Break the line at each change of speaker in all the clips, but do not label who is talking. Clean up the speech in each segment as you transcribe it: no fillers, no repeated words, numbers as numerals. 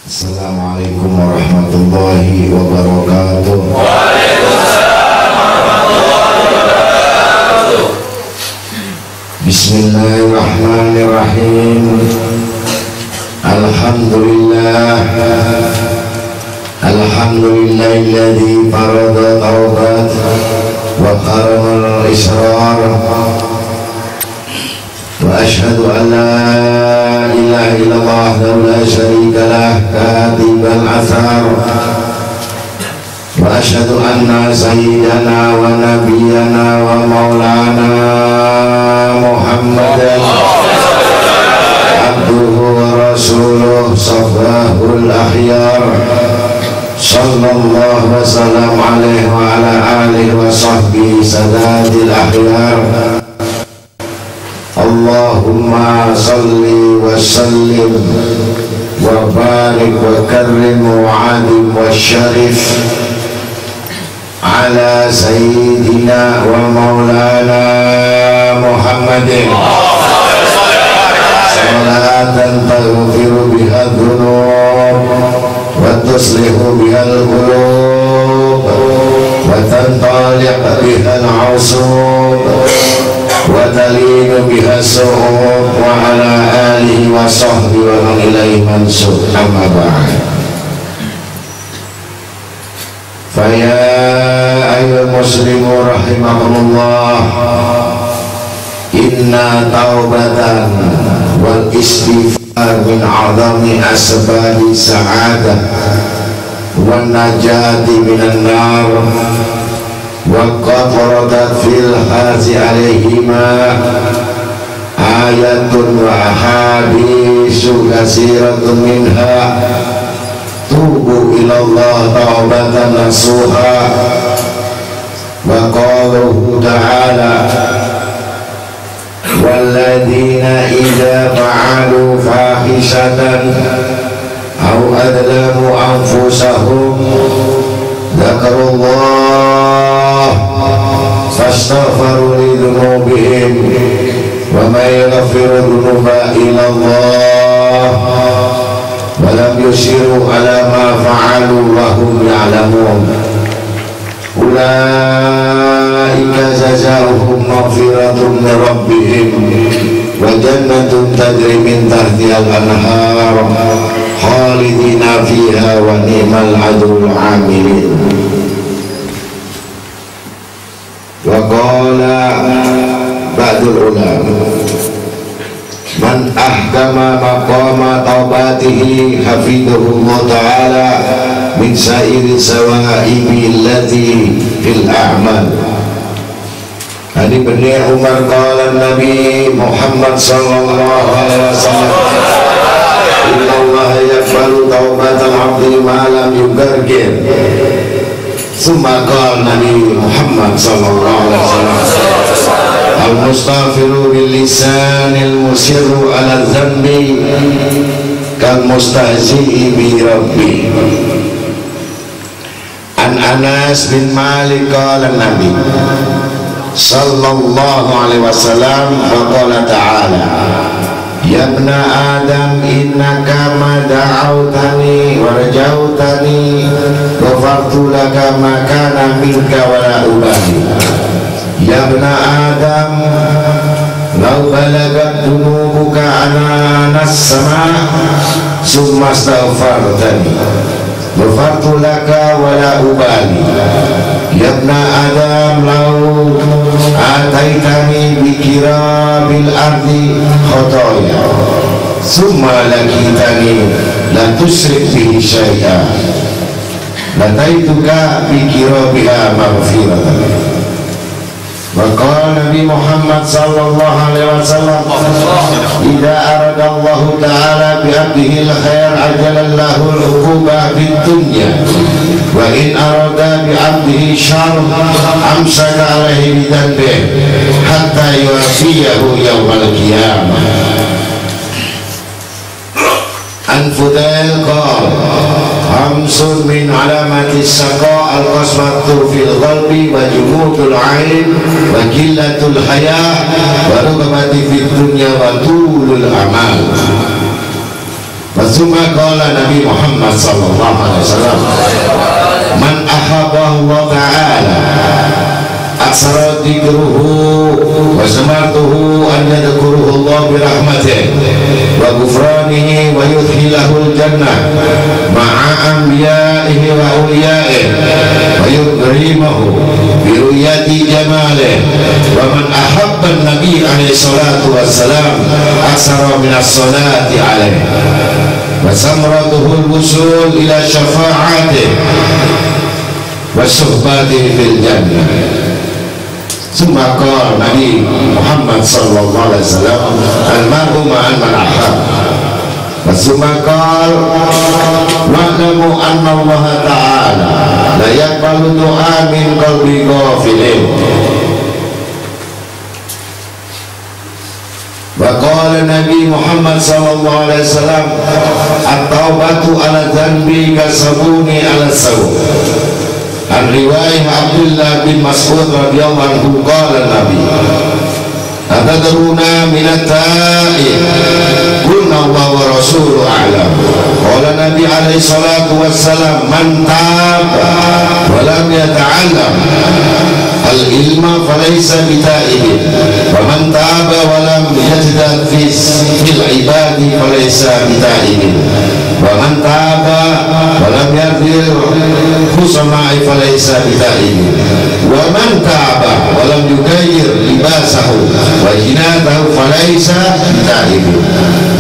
Assalamualaikum warahmatullahi wabarakatuh.
Waalaikumsalam warahmatullahi wabarakatuh.
Bismillahirrahmanirrahim. Alhamdulillahilladzi farada taubat wa qarama al-israr wa ashhadu an la ilaha illallah la syarika lah katibal athar wa ashhadu anna sayyidana wa nabiyyana wa maulana Muhammadan abduhu wa rasuluh safahul akhyar sallallahu wa sallam alaihi wa ala alihi wa sahbihi sadadil akhyar. Allahumma salli wa sallim wa barik wa karrim wa adim wa syarif ala sayyidina wa maulana Muhammadin salatan taghfiru biha dhunub wa tuslihu biha al-qulub wa tantaliq biha al-'usub wa talinu biha su'ub wa ala alihi wa sahbihi wa man ilaihi mansub. Amma ba'd. Fa ya ayyuhal muslimun rahimakumullah, inna taubatan wal istighfar min 'azami asbabi sa'adah wan najati minan nar wa qad waradat fil hazi alaihima ayatun wa ahaditsu katsiratun minha tubu ilallah taubatan nasuha wa qaluhu ta'ala walladzina idza fa'alu fahishatan aw adlamu anfusahum dzakarullah fastaghfiru li dzunubihim wa may yaghfiru dzunuba illa Allah wa lam yusiru ala ma fa'alu wa hum ya'lamun ulaika jazaohum maghfiratun min rabbihim wa jannatun tajri min tahtiha al-anhar khalidina fiha wa ni'mal ajrul 'amilin. Wa qala ba'dul ulama man ahkama maqama taubatihi hafidhahullah ta'ala min sa'iri sawaibi allati fil a'mal. Hadis benar Umar qala Nabi Muhammad sallallahu alaihi wasallam inna Allah yaqbalu taubatal 'abdi ma lam yugargir. Summa qala Nabi Muhammad sallallahu alaihi wasallam al-mustaghfiru bil lisanil musirru ala dhanbi kal mustahzi'i bi rabbi. An Anas bin Malik qala Nabi sallallahu alaihi wasallam faqala ta'ala ya ibna adam innaka ma da'awtani wa rajautani ghafartu laka ma kana minka wa la ubali. Ya ibna adam law balagat dunubuka ananas sama summa astaghfartani ghafartu laka wa la ubali. Ya ibna adam law ataitani bikira bil ardi khotoya summa lakitani la tusyrik bihi syai'a lataituka bi qirabiha maghfiratan. Maka Nabi Muhammad sallallahu alaihi wasallam, "Idza arada Allah taala bi 'abdihi al-khair ajalallahu al-uquba fid dunya wa in arada bi 'abdihi syarr amsaka alaihi bi dhanbihi hatta yuwafiyahu yaumal qiyamah." An Fudail qala khamsun min alamatis saqa al-qaswatu fil qalbi wa jumudul ain wa qillatul haya wa rughabati fid dunya wa tulul amal. Wasuma qala Nabi Muhammad sallallahu alaihi wasallam, man ahabba Allah ta'ala aksara dzikruhu wa samartuhu an yadhkuruhu Allah bi rahmatihi wa ghufranihi wa yudkhilahul jannah ma'a anbiya'ihi wa awliya'ihi wa yukrimuhu bi ru'yati jamalihi. Wa man ahabba an-nabiy alaihi salatu wassalam aksara min as-salati alaihi wa samratuhu al-wusul ila syafa'atihi wa suhbatihi fil jannah. Sumaka Nabi Muhammad sallallahu alaihi wasallam, al-mar'u ma'al man ahab. Wasumaka wa'lamu anna Allah ta'ala la yaqbalu du'a min qalbi ghafilin. Wa qala Nabi Muhammad sallallahu alaihi wasallam, at-taubatu ala dhanbi kasabuni ala sawu. An riwayat Abdullah bin Mas'ud radhiyallahu anhu qala Nabi, atadruna minat ta'ib qulna Allah wa rasuluhu a'lam. Qala Nabi alaihi salatu wassalam, man taba wa lam yata'allam al-ilma falaysa bita'ibin wa man taba wa lam yajdad fil ibadi falaysa bita'ibin wa man taba wa lam yardir khusama'i falaysa bita'ibin wa man taba wa lam yugayyir libasahu wa jinatahu falaysa bita'ibin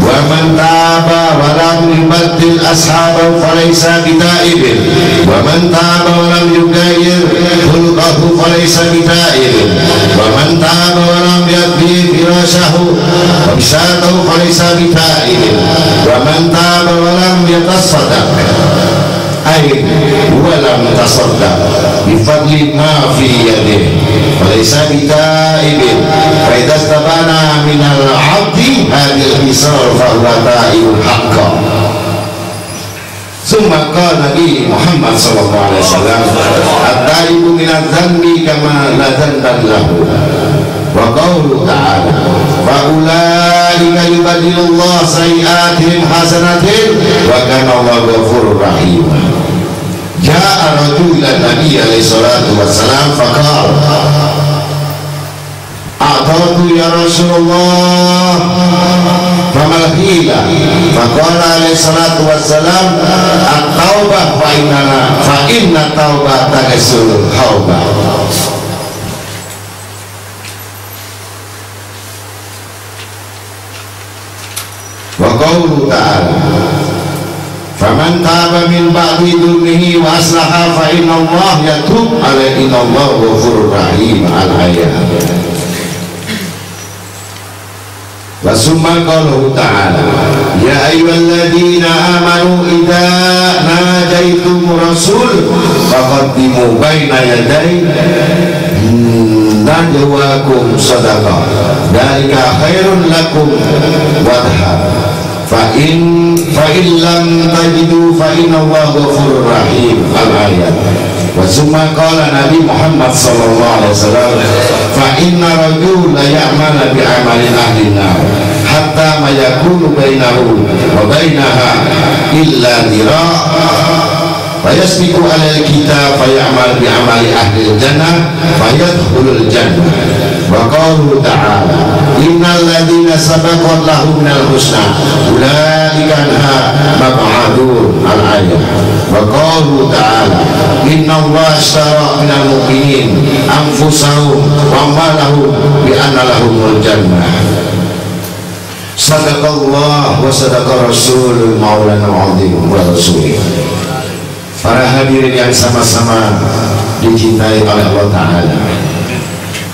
wa man taba wa lam yubaddil ashabahu falaysa bita'ibin wa man taba wa lam yugayyir khulqahu falaysa bita'ibin wa man taba wa lam yadbi firashahu wa bisatahu falaysa bita'ibin wa man taba wa lam yatasaddaq ay wa lam tasaddaq bi fadli ma fi yadihi falaysa bita'ibin. Fa idza tabana min al-'abdi hadhihi al-hisar fa huwa ta'ibul haqqa. Summa qala Nabi Muhammad sallallahu alaihi wasallam, at-taibu min adz-dzanbi kama la dzanba lahu. Wa qawlu ta'ala, fa ulaika yubadilullahu sayyi'atihim hasanatin wa kana Allahu ghafurur rahim. Ja'a rajulun ila Nabi alaihi salatu wassalam faqala, a'tatu ya Rasulullah famal hila. Faqala alaihi salatu wassalam, at-taubah fa inna taubah tagasul haubah. Wa qawlu ta'ala, faman taba min ba'di dhulmihi wa aslaha fa inna Allah yatub alaihi inna Allah ghafurur rahim. Al-ayat. Wa summa qawluhu ta'ala, ya ayyuhalladzina amanu idza najaitum rasul faqaddimu baina yaday najwakum sadaqah dzalika khairun lakum wadhar fa in lam tajidu fa inna Allaha ghafurur rahim. Al-ayat. Wa summa qala Nabi Muhammad sallallahu alaihi wasallam, fa inna rajula ya'malu bi amali ahli nar hatta ma yakunu bainahu wa bainaha illa dira' fa yasbiqu alal kitab fa ya'mal bi amali ahli jannah fa yadkhulul jannah. Wa qawlu ta'ala, innal ladzina sabaqat lahum minal husna ulaika anha mab'adun. Al-ayat. Wa qawlu ta'ala, inna Allah ashtara minal mu'minin anfusahum wa amwalahum bi anna lahumul jannah. Sadaqallah wa sadaqa rasulul maulana al-azim wa rasulih. Para hadirin yang sama-sama dicintai oleh Allah Ta'ala,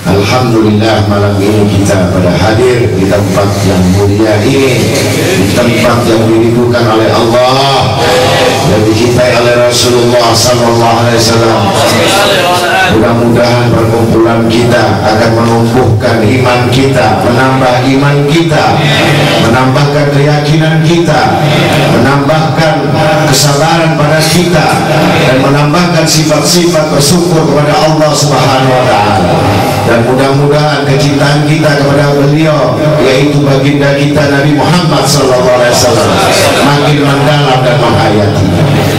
alhamdulillah malam ini kita pada hadir di tempat yang mulia ini, di tempat yang dirindukan oleh Allah dan dicintai oleh Rasulullah Sallallahu Alaihi Wasallam. Mudah-mudahan perkumpulan kita akan menumbuhkan iman kita, menambah iman kita, menambahkan keyakinan kita, menambahkan kesabaran pada kita, dan menambahkan sifat-sifat bersyukur kepada Allah Subhanahu Wa Taala. Dan mudah-mudahan kecintaan kita kepada beliau, yaitu baginda kita Nabi Muhammad SAW, makin mendalam dan menghayati,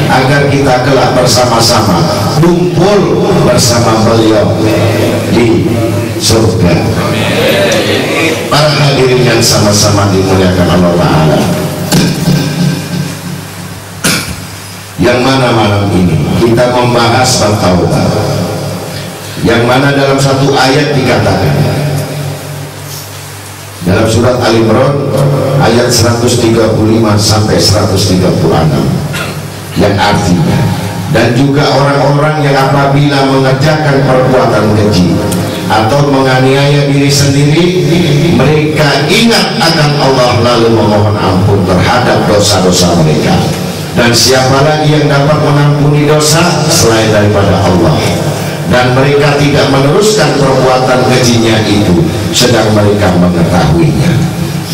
agar kita kelak bersama-sama kumpul bersama beliau di surga. Para hadirin yang sama-sama dimuliakan Allah Ta'ala, yang mana malam ini kita membahas bertaubat, yang mana dalam satu ayat dikatakan dalam surat Al-Imran ayat 135 sampai 136, yang artinya, dan juga orang-orang yang apabila mengerjakan perbuatan keji atau menganiaya diri sendiri, mereka ingat akan Allah lalu memohon ampun terhadap dosa-dosa mereka. Dan siapa lagi yang dapat mengampuni dosa selain daripada Allah? Dan mereka tidak meneruskan perbuatan kejinya itu, sedang mereka mengetahuinya.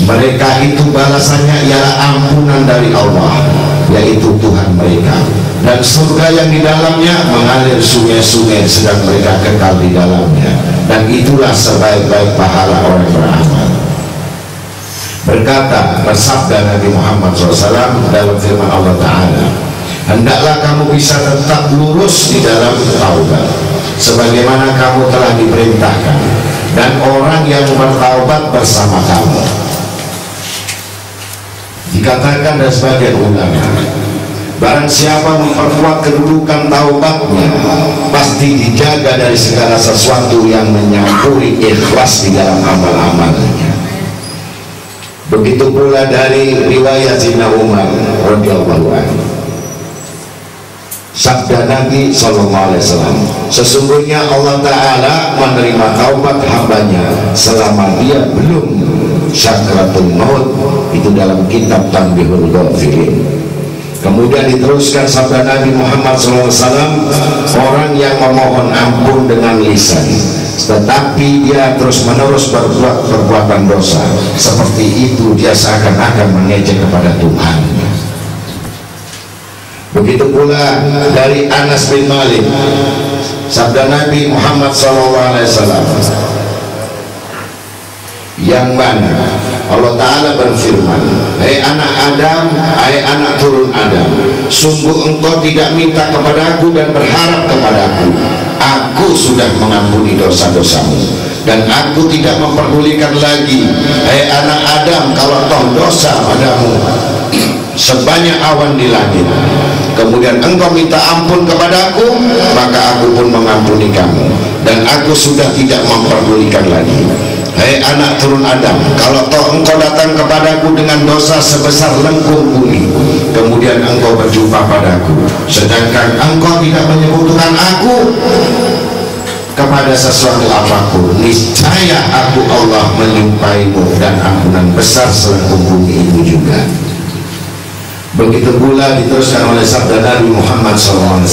Mereka itu balasannya ialah ampunan dari Allah, yaitu Tuhan mereka, dan surga yang di dalamnya mengalir sungai-sungai, sedang mereka kekal di dalamnya. Dan itulah sebaik-baik pahala orang beramal. Bersabda Nabi Muhammad SAW dalam firman Allah Ta'ala, hendaklah kamu bisa tetap lurus di dalam taubat sebagaimana kamu telah diperintahkan, dan orang yang bertaubat bersama kamu. Dikatakan dari sebagian ulama, barang siapa memperkuat kedudukan taubatnya, pasti dijaga dari segala sesuatu yang menyampuri ikhlas di dalam amal-amalnya. Begitu pula dari riwayat Sayyidina Umar radhiyallahu anhu, sabda Nabi SAW, sesungguhnya Allah Ta'ala menerima taubat hambanya selama dia belum syakaratul maut. Itu dalam kitab Tanbihul Ghafilin. Kemudian diteruskan sabda Nabi Muhammad SAW, orang yang memohon ampun dengan lisan tetapi dia terus menerus berbuat perbuatan dosa, seperti itu dia seakan-akan mengejek kepada Tuhan. Begitu pula dari Anas bin Malik, sabda Nabi Muhammad SAW, yang mana Allah Ta'ala berfirman, hai anak Adam, hai anak turun Adam, sungguh engkau tidak minta kepadaku dan berharap kepadaku, aku sudah mengampuni dosa-dosamu, dan aku tidak memperdulikan lagi, hai anak Adam, kalau toh dosa padamu sebanyak awan di langit, kemudian engkau minta ampun kepadaku, maka aku pun mengampuni kamu, dan aku sudah tidak memperdulikan lagi. Hai anak turun Adam, kalau toh engkau datang kepadaku dengan dosa sebesar lengkung bumi, kemudian engkau berjumpa padaku, sedangkan engkau tidak menyebutkan aku kepada sesuatu apapun, niscaya aku Allah menyumpaimu dan ampunan besar selengkung bumi itu juga. Begitu pula diteruskan oleh sabda Nabi Muhammad SAW,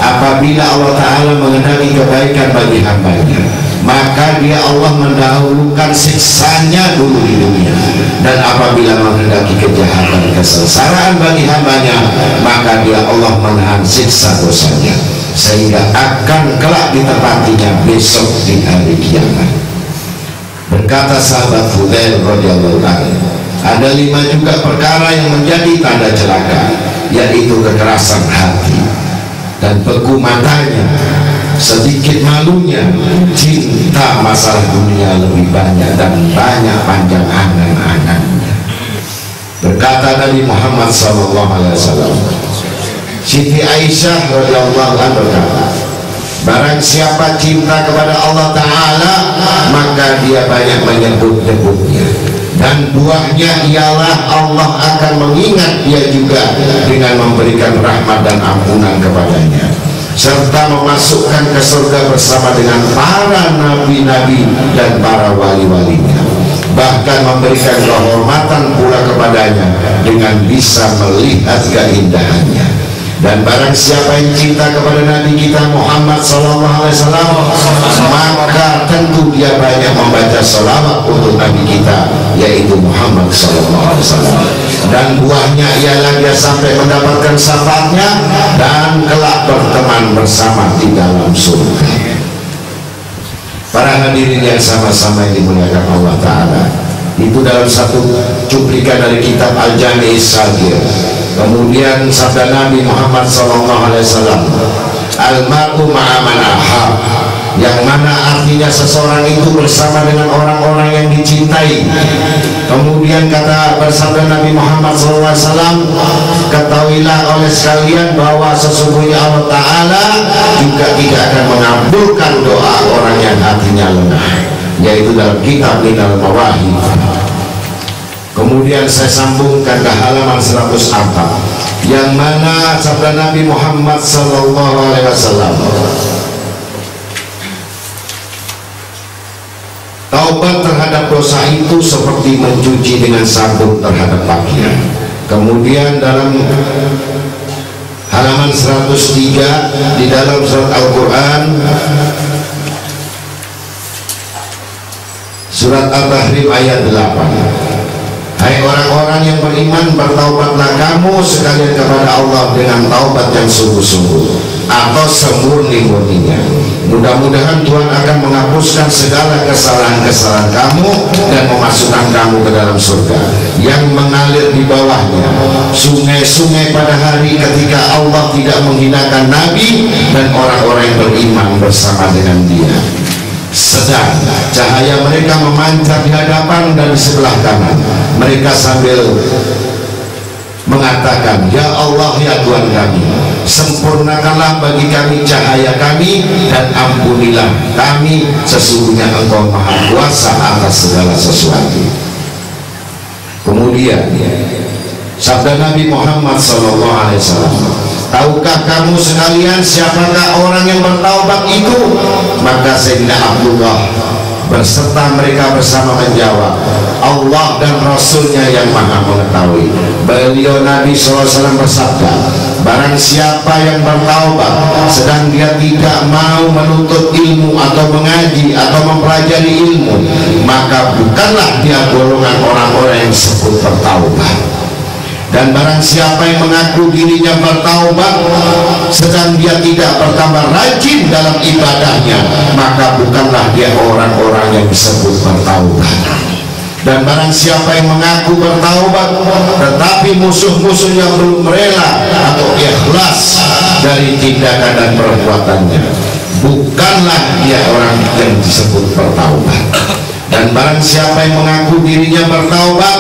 apabila Allah Ta'ala mengenali kebaikan bagi hambanya, maka dia Allah mendahulukan siksanya dulu di dunia, dan apabila menghendaki kejahatan kesengsaraan bagi hambanya, maka dia Allah menahan siksa dosanya sehingga akan kelak ditepatinya besok di hari kiamat. Berkata sahabat Fudail radhiyallahu anhu, ada 5 juga perkara yang menjadi tanda celaka, yaitu kekerasan hati dan beku matanya, sedikit malunya, cinta masalah dunia lebih banyak, dan banyak panjang angan-angannya. Berkata Nabi Muhammad SAW, Siti Aisyah radhiyallahu anha berkata, barang siapa cinta kepada Allah Ta'ala, maka dia banyak menyebut-nyebutnya, dan buahnya ialah Allah akan mengingat dia juga dengan memberikan rahmat dan ampunan kepadanya, serta memasukkan ke surga bersama dengan para nabi-nabi dan para wali-walinya, bahkan memberikan kehormatan pula kepadanya dengan bisa melihat keindahannya. Dan barang siapa yang cinta kepada Nabi kita Muhammad SAW, maka tentu dia banyak membaca salawat untuk Nabi kita, yaitu Muhammad SAW. Dan buahnya ialah dia sampai mendapatkan syafaatnya dan kelak berteman bersama di dalam surga. Para hadirin yang sama-sama yang dimuliakan Allah Ta'ala, itu dalam satu cuplikan dari kitab Al-Jami' As-Saghir. Kemudian sabda Nabi Muhammad SAW, al-mar'u ma'a man ahab, yang mana artinya seseorang itu bersama dengan orang-orang yang dicintai. Kemudian kata bersabda Nabi Muhammad SAW, ketahuilah oleh sekalian bahwa sesungguhnya Allah Ta'ala juga tidak akan mengabulkan doa orang yang hatinya lengah, yaitu dalam kitab Minal Mawahib. Kemudian saya sambungkan ke halaman 104, yang mana sabda Nabi Muhammad SAW, taubat terhadap dosa itu seperti mencuci dengan sabun terhadap pakaian. Kemudian dalam halaman 103 di dalam surat Al-Quran, surat At-Tahrim ayat 8, hai orang-orang yang beriman, bertaubatlah kamu sekalian kepada Allah dengan taubat yang sungguh-sungguh atau semurni-murninya. Mudah-mudahan Tuhan akan menghapuskan segala kesalahan-kesalahan kamu dan memasukkan kamu ke dalam surga yang mengalir di bawahnya sungai-sungai pada hari ketika Allah tidak menghinakan Nabi dan orang-orang yang beriman bersama dengan dia. Sedang cahaya mereka memancar di hadapan dan di sebelah kanan mereka sambil mengatakan, ya Allah, ya Tuhan kami, sempurnakanlah bagi kami cahaya kami dan ampunilah kami, sesungguhnya Engkau Maha Kuasa atas segala sesuatu. Kemudian sabda Nabi Muhammad SAW, tahukah kamu sekalian siapakah orang yang bertaubat itu? Maka Sayyidina Abdullah berserta mereka bersama menjawab, Allah dan Rasulnya yang Maha mengetahui. Beliau Nabi SAW bersabda, barang siapa yang bertaubat sedang dia tidak mau menuntut ilmu atau mengaji atau mempelajari ilmu, maka bukanlah dia golongan orang-orang yang disebut bertaubat. Dan barang siapa yang mengaku dirinya bertaubat sedang dia tidak bertambah rajin dalam ibadahnya, maka bukanlah dia orang-orang yang disebut bertaubat. Dan barang siapa yang mengaku bertaubat tetapi musuh-musuhnya belum rela atau ikhlas dari tindakan dan perbuatannya, bukanlah dia orang yang disebut bertaubat. Dan barang siapa yang mengaku dirinya bertaubat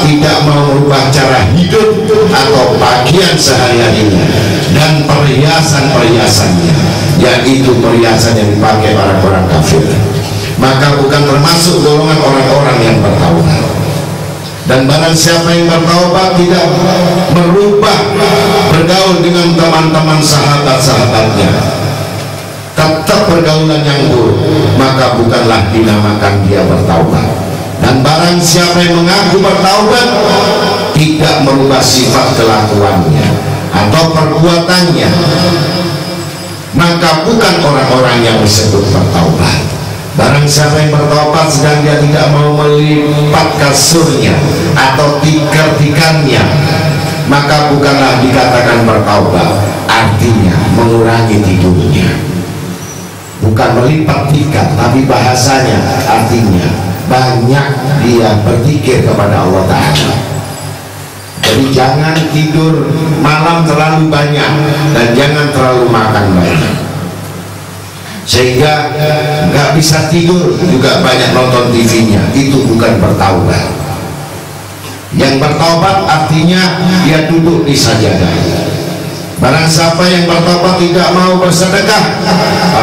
tidak mau merubah cara hidup atau pakaian sehari-harinya dan perhiasan-perhiasannya, yaitu perhiasan yang dipakai orang-orang kafir, maka bukan termasuk golongan orang-orang yang bertaubat. Dan barang siapa yang bertaubat tidak merubah bergaul dengan teman-teman sahabat-sahabatnya, tetap pergaulan yang buruk, maka bukanlah dinamakan dia bertaubat. Dan barang siapa yang mengaku bertaubat tidak merubah sifat kelakuannya atau perbuatannya, maka bukan orang-orang yang disebut bertaubat. Barang siapa yang bertaubat sedang dia tidak mau melipat kasurnya atau tikar-tikarnya, maka bukanlah dikatakan bertaubat. Artinya mengurangi tidurnya, bukan melipat tikar, tapi bahasanya artinya banyak dia berzikir kepada Allah Ta'ala. Jadi jangan tidur malam terlalu banyak dan jangan terlalu makan banyak, sehingga nggak bisa tidur, juga banyak nonton TV-nya. Itu bukan bertaubat. Yang bertaubat artinya dia duduk di sajadah. Barang siapa yang bertaubat tidak mau bersedekah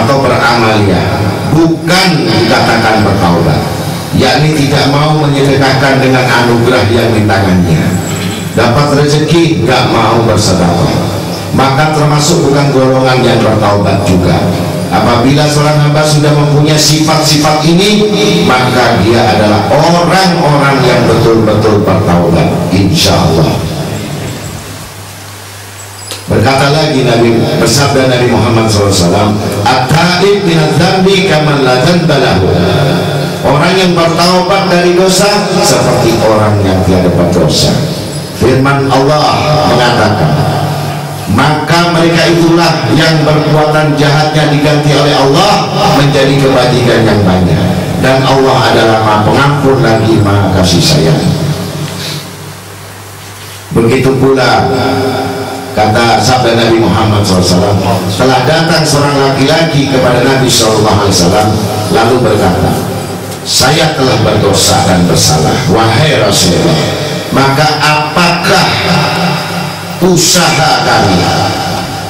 atau beramaliyah, bukan dikatakan bertaubat. yakni tidak mau menyedekahkan dengan anugerah yang di tangannya. Dapat rezeki nggak mau bersedekah, maka termasuk bukan golongan yang bertaubat juga. Apabila seorang hamba sudah mempunyai sifat-sifat ini, maka dia adalah orang-orang yang betul-betul bertaubat, insya Allah. Berkata lagi Nabi, bersabda Nabi Muhammad SAW, at-taib minadz dzambi kaman la dzanba lahu. Orang yang bertaubat dari dosa seperti orang yang tiada berdosa. Firman Allah mengatakan, maka mereka itulah yang perbuatan jahatnya diganti oleh Allah menjadi kebajikan yang banyak, dan Allah adalah Maha Pengampun lagi Maha Kasih Sayang. Begitu pula kata sabda Nabi Muhammad SAW, telah datang seorang laki-laki kepada Nabi SAW lalu berkata, saya telah berdosa dan bersalah, wahai Rasulullah, maka apakah usaha kami?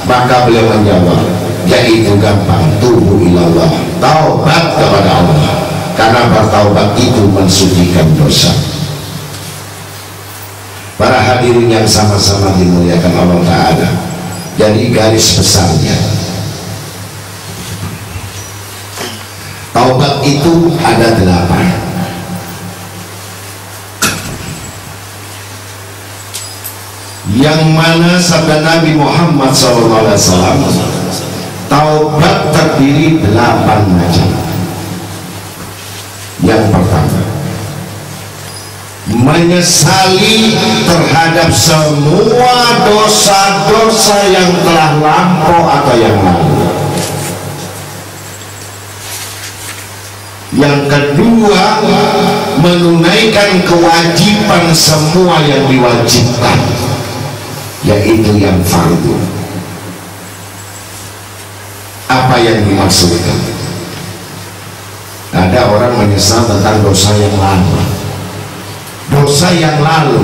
Maka beliau menjawab, yaitu gampang, tubu ilallah, taubat kepada Allah, karena bertaubat itu mensucikan dosa. Para hadirin yang sama-sama dimuliakan Allah Ta'ala, jadi garis besarnya taubat itu ada 8. Yang mana sabda Nabi Muhammad SAW, taubat terdiri 8 macam. Yang pertama, menyesali terhadap semua dosa-dosa yang telah lampau atau yang lalu. Yang kedua, menunaikan kewajiban semua yang diwajibkan, yaitu yang fardu. Apa yang dimaksudkan? Ada orang menyesal tentang dosa yang lalu. Dosa yang lalu,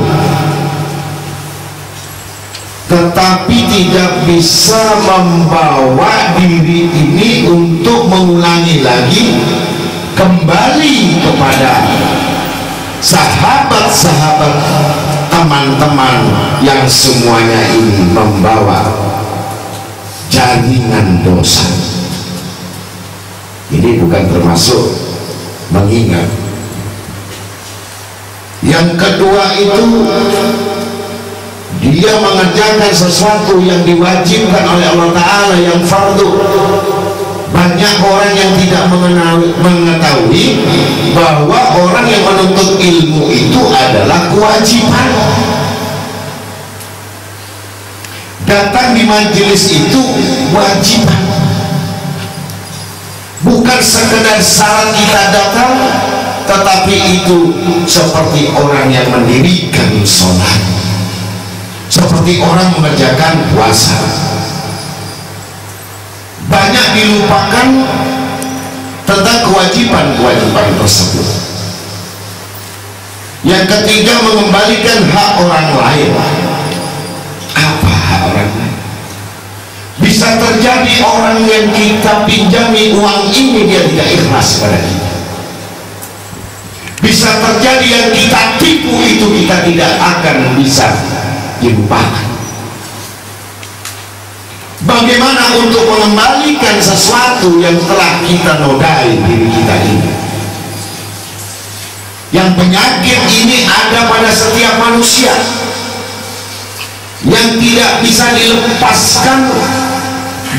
tetapi tidak bisa membawa diri ini untuk mengulangi lagi, kembali kepada sahabat-sahabat, teman-teman yang semuanya ini membawa jaringan dosa. Ini bukan termasuk mengingat. Yang kedua itu, dia mengerjakan sesuatu yang diwajibkan oleh Allah Ta'ala, yang fardu. Banyak orang yang tidak mengetahui bahwa orang yang menuntut ilmu itu adalah kewajiban. Datang di majelis itu wajiban, bukan sekedar syarat kita datang, tetapi itu seperti orang yang mendirikan sholat, seperti orang mengerjakan puasa. Banyak dilupakan tentang kewajiban-kewajiban tersebut. Yang ketiga, mengembalikan hak orang lain. Apa hak orang lain? Bisa terjadi orang yang kita pinjami uang ini dia tidak ikhlas pada kita. Bisa terjadi yang kita tipu itu kita tidak akan bisa dilupakan. Bagaimana untuk mengembalikan sesuatu yang telah kita nodai diri kita ini? Yang penyakit ini ada pada setiap manusia, yang tidak bisa dilepaskan,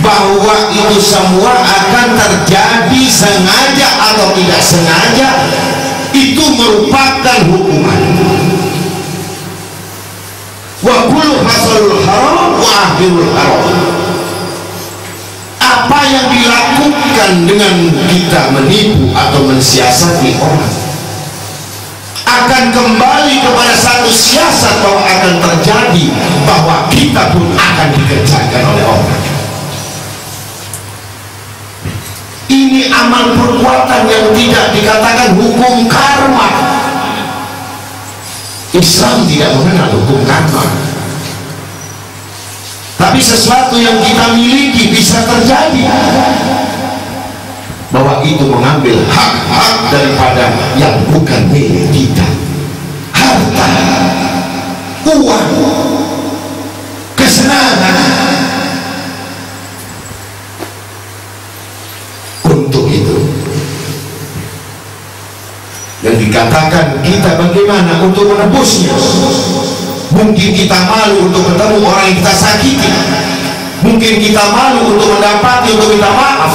bahwa itu semua akan terjadi sengaja atau tidak sengaja, itu merupakan hukuman. Wa kullu hasalul haram wa akhirul haram. Apa yang dilakukan dengan kita menipu atau mensiasati orang akan kembali kepada satu siasat bahwa akan terjadi, bahwa kita pun akan dikerjakan oleh orang. Ini amal perbuatan yang tidak dikatakan hukum karma. Islam tidak mengenal hukum karma, tapi sesuatu yang kita miliki bisa terjadi, bahwa itu mengambil hak-hak daripada yang bukan milik kita. Harta, uang, kesenangan. Untuk itu yang dikatakan kita bagaimana untuk menebusnya. Mungkin kita malu untuk bertemu orang yang kita sakiti, mungkin kita malu untuk mendapati, untuk minta maaf.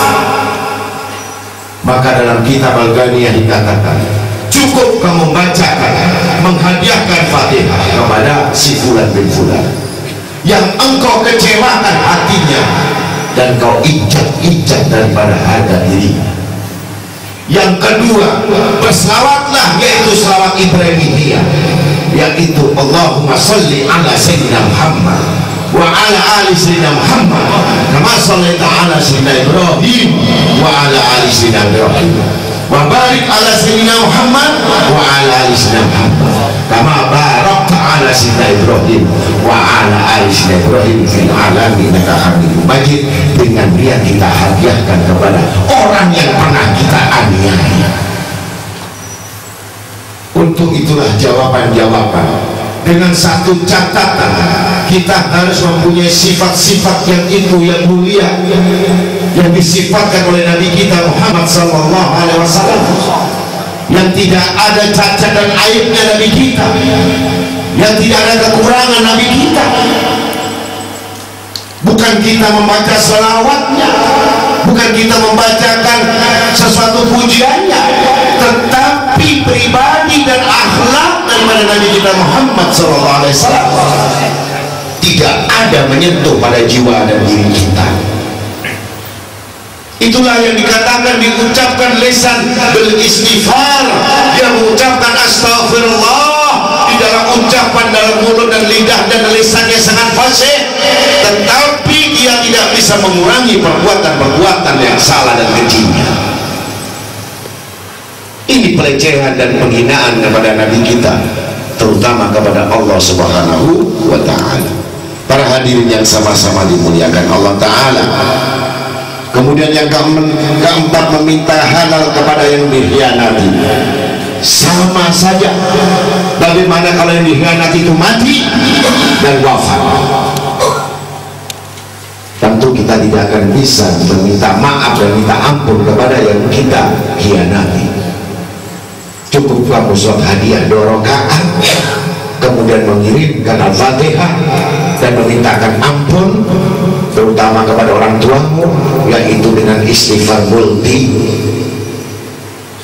Maka dalam kitab Al-Ghaniyah dikatakan, cukup kamu membacakan, menghadiahkan Fatihah kepada si fulan bin fulan yang engkau kecewakan hatinya dan kau injak-injak daripada harga dirinya. Yang kedua, berselawatlah, yaitu selawat Ibrahimiyah, yaitu Allahumma sholli ala sayyidina Muhammad wa ala ali sayyidina Muhammad kama shallaita ala sayyidina Ibrahim wa ala ali sayyidina Ibrahim wa barik ala sayyidina Muhammad wa ala ali sayyidina Muhammad kama barakta ala sayyidina Ibrahim wa ala ali sayyidina Ibrahim fil alamin innaka Hamidum Majid. Dengan dia kita hadiahkan kepada orang yang pernah kita aniaya. Untuk itulah jawaban-jawaban dengan satu catatan, kita harus mempunyai sifat-sifat yang itu yang mulia yang disifatkan oleh Nabi kita Muhammad sallallahu alaihi wasallam, yang tidak ada cacat dan aibnya Nabi kita, yang tidak ada kekurangan Nabi kita. Bukan kita membaca selawatnya, bukan kita membacakan sesuatu pujiannya, tetapi pribadi dan akhlak daripada Nabi kita Muhammad SAW tidak ada menyentuh pada jiwa dan diri kita. Itulah yang dikatakan, diucapkan lisan bil istighfar, yang mengucapkan astagfirullah di dalam ucapan, dalam mulut dan lidah dan lisannya sangat fasih, tetapi dia tidak bisa mengurangi perbuatan-perbuatan yang salah dan kecilnya. Ini pelecehan dan penghinaan kepada Nabi kita, terutama kepada Allah Subhanahu wa Ta'ala. Para hadirin yang sama-sama dimuliakan Allah Ta'ala. Kemudian yang keempat, meminta halal kepada yang dikhianati. Sama saja, bagaimana kalau yang dikhianati itu mati dan wafat? Tentu kita tidak akan bisa meminta maaf dan minta ampun kepada yang kita khianati. Cukup kamu sholat hadiah 2 rakaat, kemudian mengirimkan Al-Fatihah dan memintakan ampun, terutama kepada orang tuamu, yaitu dengan istighfar multi,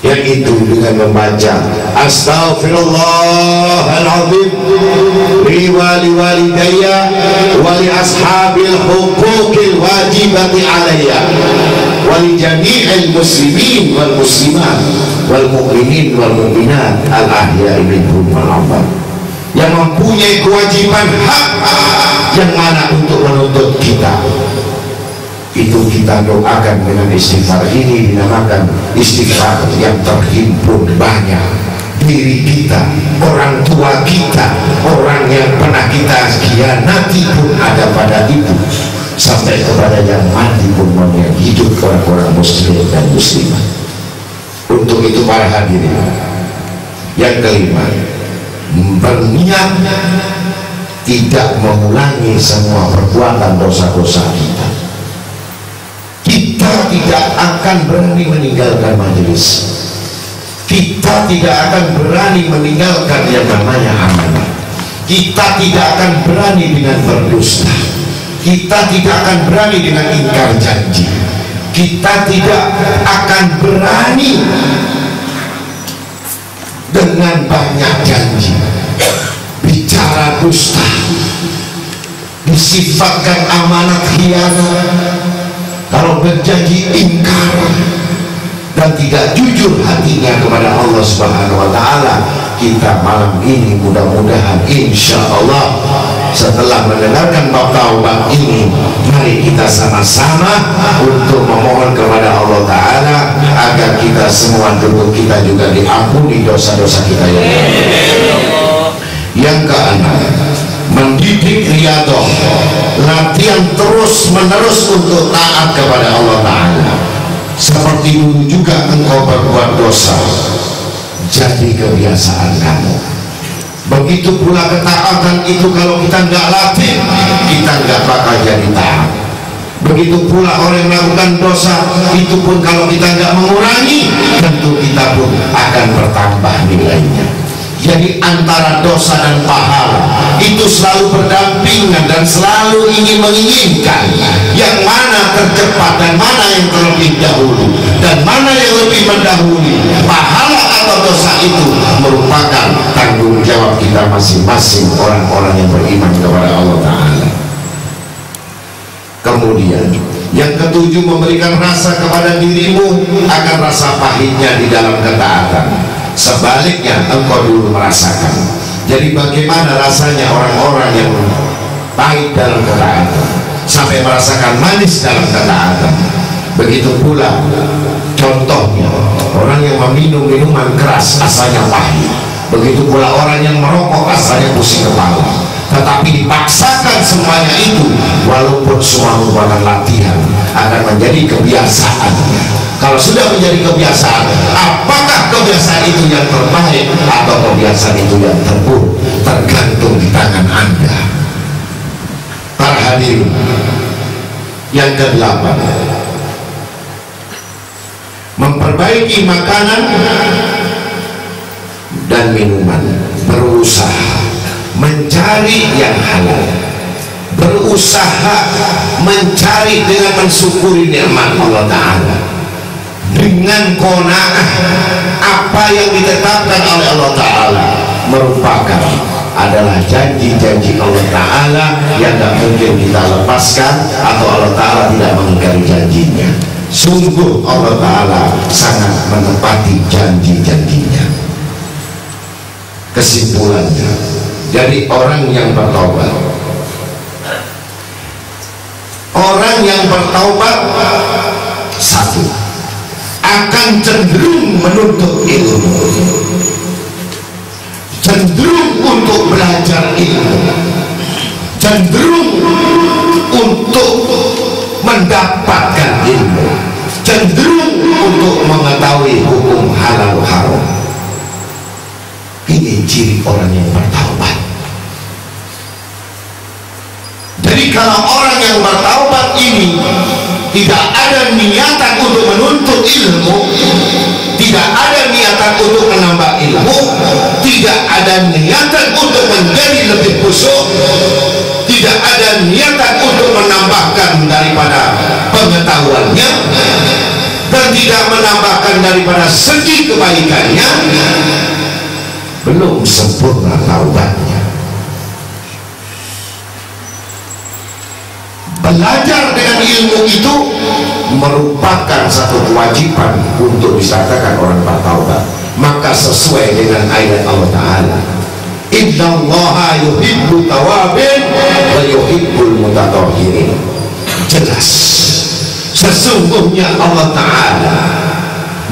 yaitu dengan membaca Astaghfirullahaladzim li walidayya wa li ashabil huquqil wajibati alayya wa li jami'il muslimin wal muslimat wal mu'minin wal mu'minat al ahya'i minhum wal amwat, yang mempunyai kewajiban hak yang mana untuk menuntut kita. Itu kita doakan dengan istighfar. Ini dinamakan istighfar yang terhimpun banyak. Diri kita, orang tua kita, orang yang pernah kita khianati pun ada pada itu, sampai kepada yang mati pun yang hidup, orang-orang muslim dan muslimah. Untuk itu para hadirin, yang kelima, berniat tidak mengulangi semua perbuatan dosa-dosa kita. Kita tidak akan berani meninggalkan majelis, kita tidak akan berani meninggalkan yang namanya amanah, kita tidak akan berani dengan berdusta, kita tidak akan berani dengan ingkar janji, kita tidak akan berani dengan banyak janji, bicara dusta, disifatkan amanat khianat, kalau berjanji ingkar, dan tidak jujur hatinya kepada Allah Subhanahu wa Ta'ala. Kita malam ini mudah-mudahan insya Allah setelah mendengarkan bab taubat ini, mari kita sama-sama untuk memohon kepada Allah Ta'ala agar kita semua dulu kita juga diampuni dosa-dosa kita yang yang keenam, mendidik riyadhah, latihan terus menerus untuk taat kepada Allah Ta'ala, seperti seperti dulu juga engkau berbuat dosa, jadi kebiasaan kamu. Begitu pula ketaatan itu kalau kita nggak latih, kita nggak bakal jadi taat. Begitu pula orang yang melakukan dosa itu pun kalau kita nggak mengurangi, tentu kita pun akan bertambah nilainya. Jadi antara dosa dan pahala itu selalu berdampingan dan selalu ingin menginginkan yang mana tercepat dan mana yang terlebih dahulu, dan mana yang lebih mendahului, pahala atau dosa itu merupakan tanggung jawab kita masing-masing orang-orang yang beriman kepada Allah Ta'ala. Kemudian yang ketujuh, memberikan rasa kepada dirimu akan rasa pahitnya di dalam ketaatan. Sebaliknya engkau dulu merasakan. Jadi bagaimana rasanya orang-orang yang pahit dalam ketaatan sampai merasakan manis dalam ketaatan. Begitu pula contohnya orang yang meminum minuman keras rasanya pahit. Begitu pula orang yang merokok rasanya pusing kepala. Tetapi dipaksakan semuanya itu, walaupun semua merupakan latihan, akan menjadi kebiasaan. Kalau sudah menjadi kebiasaan, apakah kebiasaan itu yang terbaik atau kebiasaan itu yang terburuk, tergantung di tangan Anda. Para hadirin yang ke-8, memperbaiki makanan dan minuman, berusaha mencari yang halal, berusaha mencari dengan mensyukuri nikmat Allah Ta'ala, dengan qanaah apa yang ditetapkan oleh Allah Ta'ala merupakan adalah janji-janji Allah Ta'ala yang tidak mungkin kita lepaskan, atau Allah Ta'ala tidak mengingkari janjinya. Sungguh Allah Ta'ala sangat menepati janji-janjinya. Kesimpulannya, jadi orang yang bertaubat, orang yang bertaubat, satu, akan cenderung menuntut ilmu, cenderung untuk belajar ilmu, cenderung untuk mendapatkan ilmu, cenderung untuk mengetahui hukum halal haram. Ini ciri orang yang bertaubat. Jadi kalau orang yang bertaubat ini tidak ada niatan untuk menuntut ilmu, tidak ada niatan untuk menambah ilmu, tidak ada niatan untuk menjadi lebih khusyuk, tidak ada niatan untuk menambahkan daripada pengetahuannya, dan tidak menambahkan daripada segi kebaikannya, belum sempurna taubatnya. Belajar dengan ilmu itu merupakan satu kewajiban untuk disatakan orang bertaubat. Maka sesuai dengan ayat Allah Ta'ala, innallaha yuhibbu tawabin wa yuhibbul mutatahhirin. Jelas sesungguhnya Allah Ta'ala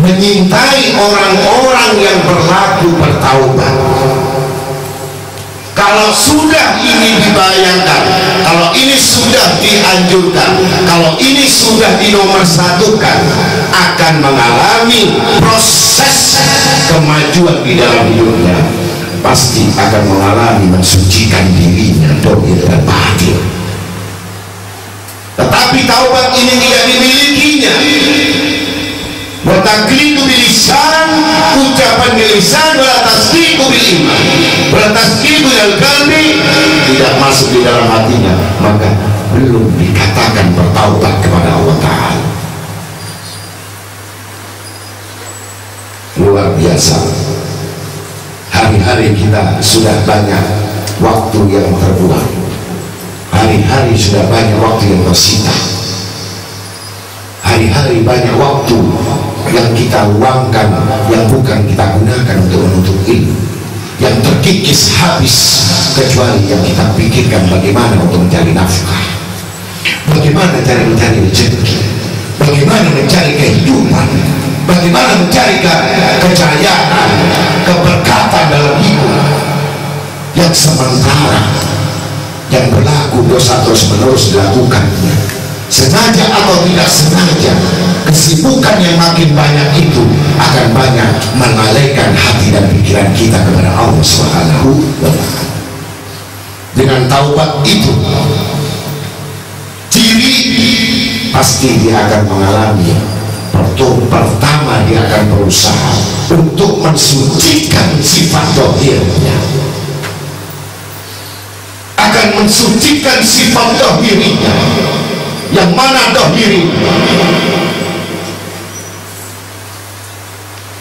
menyintai orang-orang yang berlaku bertaubat. Kalau sudah ini dibayangkan, kalau ini sudah dianjurkan, kalau ini sudah dinomorsatukan, akan mengalami proses kemajuan di dalam hidupnya, pasti akan mengalami mensucikan dirinya dohir dan batin. Tetapi taubat ini tidak dimilikinya. Bertaklidu bilisan, ucapan bilisan, bertasdiqu bil iman, bertasdiqu bil qalbi, tidak masuk di dalam hatinya, maka belum dikatakan bertaubat kepada Allah Ta'ala. Luar biasa. Hari-hari kita sudah banyak waktu yang terbuang, hari-hari sudah banyak waktu yang tersita, hari-hari banyak waktu yang kita luangkan yang bukan kita gunakan untuk menuntut ilmu, yang terkikis habis, kecuali yang kita pikirkan bagaimana untuk mencari nafkah, bagaimana cara mencari rezeki, bagaimana mencari kehidupan, bagaimana mencari kejayaan, keberkatan dalam hidup, yang sementara yang berlaku dosa terus menerus dilakukannya, sengaja atau tidak sengaja, kesibukan yang makin banyak itu akan banyak mengalihkan hati dan pikiran kita kepada Allah Subhanahu wa Ta'ala. Dengan taubat itu, ciri pasti dia akan mengalami. Pertama dia akan berusaha untuk mensucikan sifat dohirnya, akan mensucikan sifat dohirinya. Yang mana dohiri?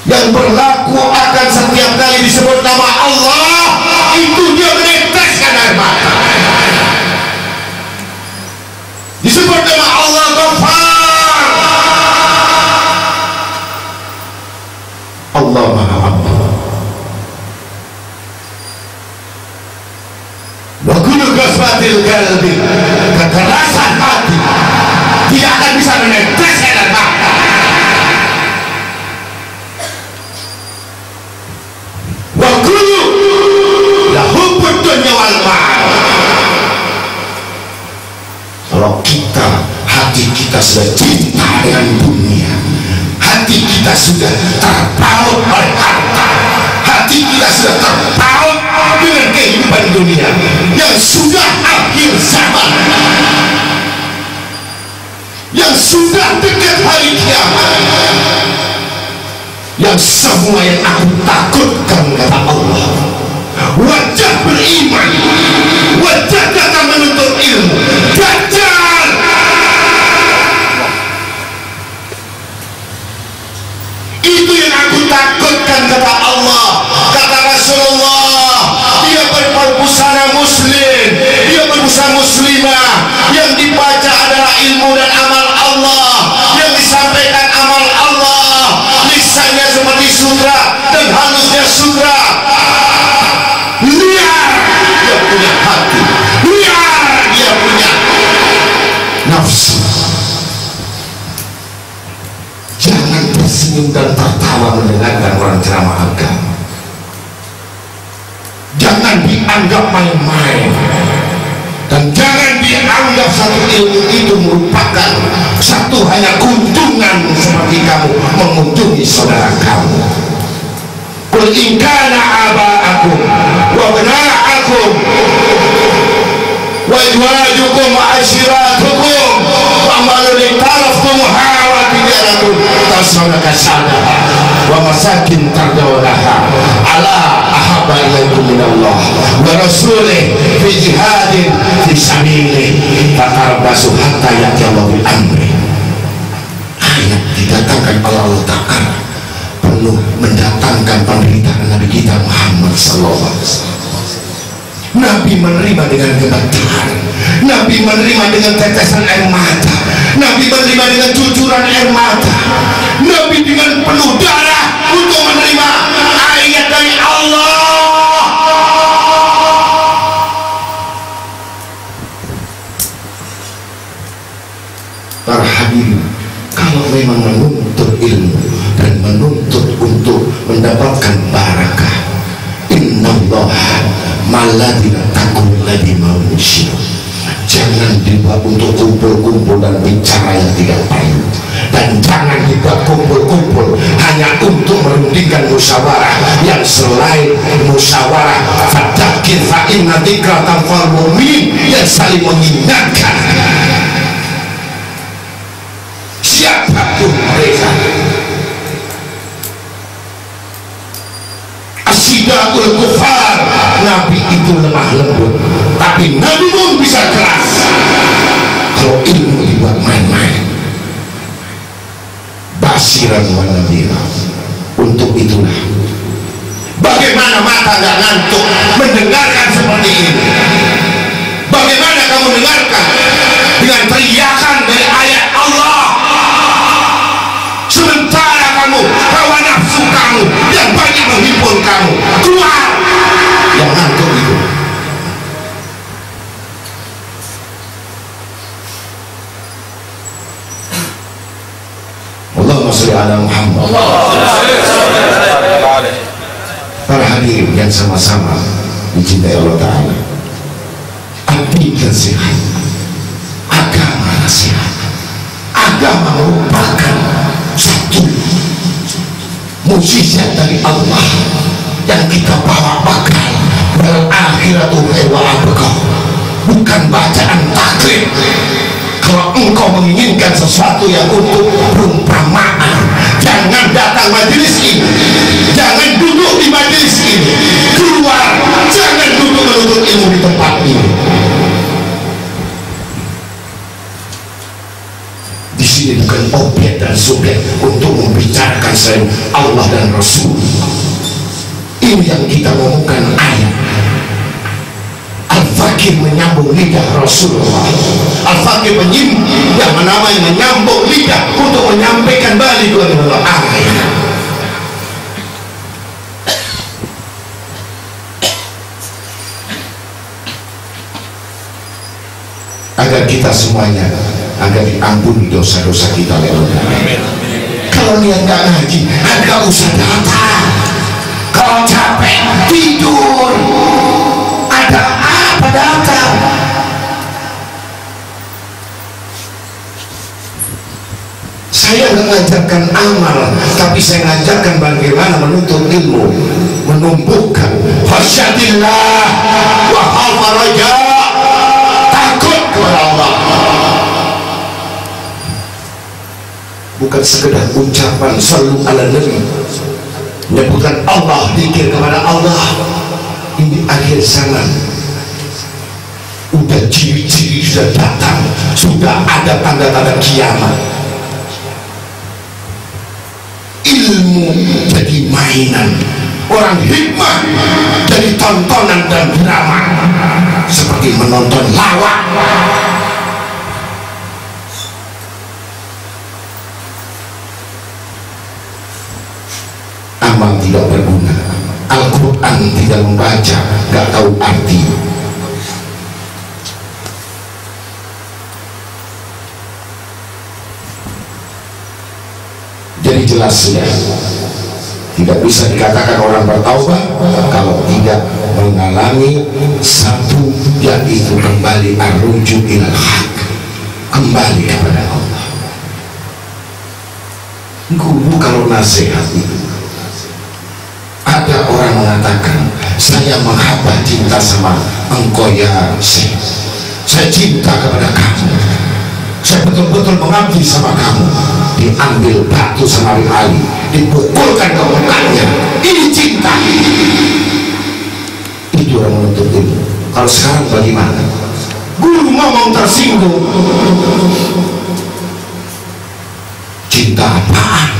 Yang berlaku akan setiap kali disebut nama Allah itu dia meneteskan air mata. Disebut nama Allah Ghafar, Allah Maha Ampun. Wa kullu ghasbatil qalbi, kekerasan hati tidak akan bisa meneteskan air mata. Wa kullu lahubbud dunya wal mal. Kalau kita, hati kita sudah cinta dengan dunia, hati kita sudah terpaut oleh harta, hati kita sudah terpaut dengan kehidupan dunia yang sudah akhir zaman, yang sudah dekat hari kiamat, yang semua yang aku takutkan kata Allah, wajah beriman, wajah datang menuntut ilmu, Dajjal. Itu yang aku takutkan kata Allah. Kata Rasulullah, dia berbusana muslim, dia berbusana muslimah, yang dibaca adalah ilmu dan amal Allah, yang disampaikan amal Allah, lisannya seperti sudra dan halusnya sudra. Liar dia punya hati, liar dia punya nafsu. Jangan tersenyum dan tertawa mendengarkan orang ceramah agama. Jangan dianggap main-main, dan jangan dianggap satu ilmu itu merupakan satu hanya kunjungan seperti kamu mengunjungi saudara kamu. Qul in kana aba'akum wa abna'akum wa azwajukum wa ashiratukum wa amwalun taraftumuha wa tijaratum tasawna kasadaha wa masakin tardawnaha ala ahabba ilaikum minallah wa rasulih fi jihadin fi sabilih fatarabbasu hatta ya'ti Allah bil amri. Ayat didatangkan oleh Allah Ta'ala perlu mendatangkan penderitaan Nabi kita Muhammad sallallahu alaihi wasallam. Nabi menerima dengan gemetar, Nabi menerima dengan tetesan air mata, Nabi menerima dengan cucuran air mata, Nabi dengan penuh darah untuk menerima ayat dari Allah. Para hadirin, kalau memang menuntut ilmu dan menuntut untuk mendapatkan barakah, innallaha maladina takul lagi manusia. Jangan dibuat untuk kumpul-kumpul dan bicara yang tidak perlu, dan jangan dibuat kumpul-kumpul hanya untuk merundingkan musyawarah yang selain musyawarah fadzakir fa inna dzikra tanfa'ul mu'minin, yang saling mengingatkan siapapun mereka. Asyidatul kufar, Nabi itu lemah lembut, tapi Nabi pun bisa keras. Kalau ilmu dibuat main-main, basiran wa nadhira. Untuk itulah bagaimana mata gak ngantuk mendengarkan seperti ini. Bagaimana kamu dengarkan dengan teriakan dari ayat Allah, sementara kamu hawa nafsu kamu yang banyak menghibur kamu keluar. Yang ngantuk itu Allahumma sholli ala Muhammad. Para hadirin yang sama-sama dicintai Allah Ta'ala, akidah sehat, agama nasihat, agama merupakan satu mukjizat dari Allah yang kita bawa bakal wal akhiratu wa abqa, bukan bacaan taklid. Kalau engkau menginginkan sesuatu yang untuk perumpamaan, jangan datang majelis ini, jangan duduk di majelis ini, keluar, jangan duduk menuntut ilmu di tempat ini. Di sini bukan objek dan subjek untuk membicarakan selain Allah dan Rasul. Ini yang kita ngomongkan ayat. Al-Fakir menyambung lidah Rasulullah. Al-Fakir yang menyambung lidah untuk menyampaikan balik kepada ayat. Agar kita semuanya agar diampuni dosa-dosa kita oleh Allah. Kalau niat nggak ngaji, agak usah datang. Kalau capek tidur, ada apa datang? Saya nggak ngajarkan amal, tapi saya ngajarkan bagaimana menuntut ilmu, menumbuhkan khasyatillah wa al-faraja, takut kepada Allah. Bukan sekedar ucapan sallu ala nabi, menyebutkan Allah, zikir kepada Allah. Ini akhir zaman, udah ciri-ciri sudah datang, sudah ada tanda-tanda kiamat. Ilmu jadi mainan, orang hikmah jadi tontonan dan drama, seperti menonton lawak. Amal tidak berguna, Al-Quran tidak membaca, gak tahu arti. Jadi jelas ya, tidak bisa dikatakan orang bertaubat kalau tidak mengalami satu, yaitu kembali ar-rujuk ilal haq, kembali kepada Allah. Guru kalau nasihat itu, ada orang mengatakan, saya menghabah cinta sama engkau ya Syekh, saya cinta kepada kamu, saya betul-betul mengabdi sama kamu. Diambil batu sama Ali, dipukulkan ke mukanya. Ini cinta. Itu orang menuntut ilmu. Kalau sekarang bagaimana? Guru ngomong tersinggung, cinta apaan?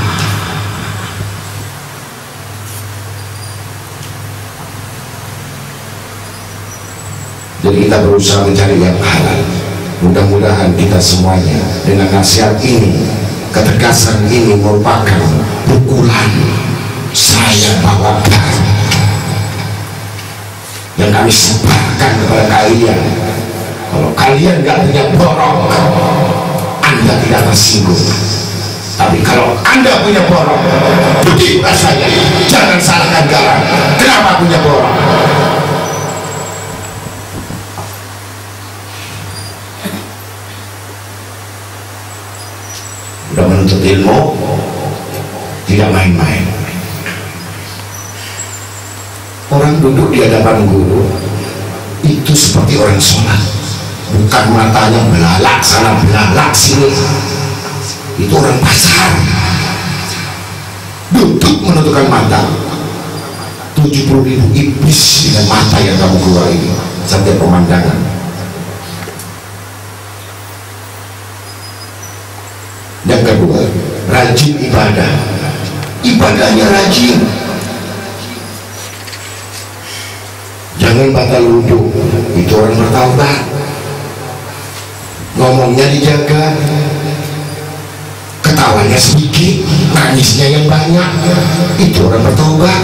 Jadi kita berusaha mencari yang halal. Mudah-mudahan kita semuanya dengan nasihat ini, ketegasan ini merupakan pukulan saya bawakan yang kami sebarkan kepada kalian. Kalau kalian nggak punya borok, Anda tidak tersinggung. Tapi kalau Anda punya borok, begitu rasanya. Jangan salahkan garam. Kenapa punya borok? Udah menuntut ilmu tidak main-main. Orang duduk di hadapan guru itu seperti orang sholat, bukan matanya belalak sana belalak sini. Itu orang pasar, duduk menutupkan mata. 70.000 iblis dengan mata yang kamu keluar ini sampai pemandangan. Yang kedua, rajin ibadah. Ibadahnya rajin, jangan batal wudhu. Itu orang bertaubat. Ngomongnya dijaga, ketawanya sedikit, nangisnya yang banyak. Itu orang bertaubat.